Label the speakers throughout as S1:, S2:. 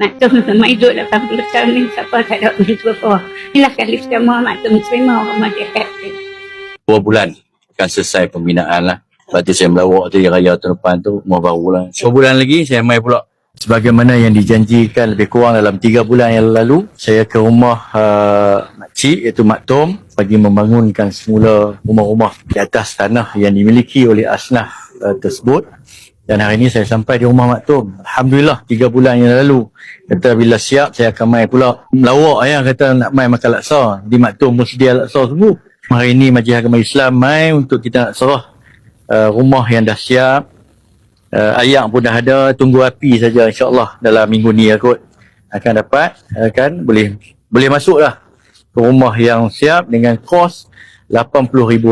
S1: Maktum sama hidup 80 tahun ni siapa tak ada orang tua. Inilah kali pertama maktum terima orang masyarakat.
S2: 2 bulan akan selesai pembinaan lah. Lepas tu saya melawak tadi raya tahun depan tu, umur baru lah. 2 bulan lagi saya mai pula. Sebagaimana yang dijanjikan lebih kurang dalam 3 bulan yang lalu, saya ke rumah makcik iaitu Mak Tom bagi membangunkan semula rumah-rumah di atas tanah yang dimiliki oleh asnaf tersebut. Dan hari ini saya sampai di rumah Mak Tom. Alhamdulillah 3 bulan yang lalu. Kata bila siap saya akan mai pula. Melawak ya, kata nak mai makan laksa. Di Mak Tom pun sedia laksa semua. Hari ini Majlis Agama Islam mai untuk kita nak serah rumah yang dah siap. Ayak pun dah ada, tunggu api saja insya-Allah dalam minggu ni kot akan dapat boleh masuk lah ke rumah yang siap dengan kos RM80,000,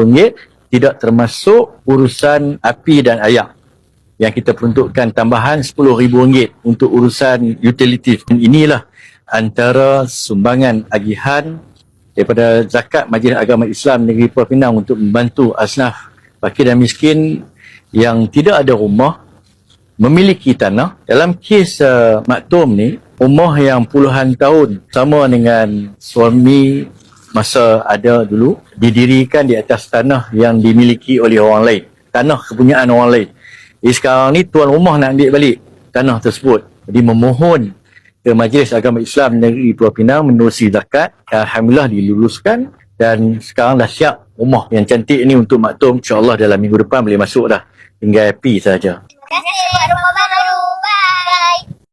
S2: tidak termasuk urusan api dan ayak. Yang kita peruntukkan tambahan RM10,000 untuk urusan utilities. Inilah antara sumbangan agihan daripada zakat Majlis Agama Islam Negeri Pulau Pinang untuk membantu asnaf fakir dan miskin yang tidak ada rumah, memiliki tanah. Dalam kes Mak Tom ni, umur yang puluhan tahun sama dengan suami masa ada dulu, didirikan di atas tanah yang dimiliki oleh orang lain. Tanah kepunyaan orang lain. Jadi sekarang ni tuan rumah nak ambil balik tanah tersebut. Jadi memohon ke Majlis Agama Islam Negeri Pulau Pinang menerusi zakat. Alhamdulillah diluluskan dan sekarang dah siap rumah yang cantik ni untuk Mak Tom. InsyaAllah dalam minggu depan boleh masuk dah. Tinggal api saja.
S3: Terima kasih buat rumah baru.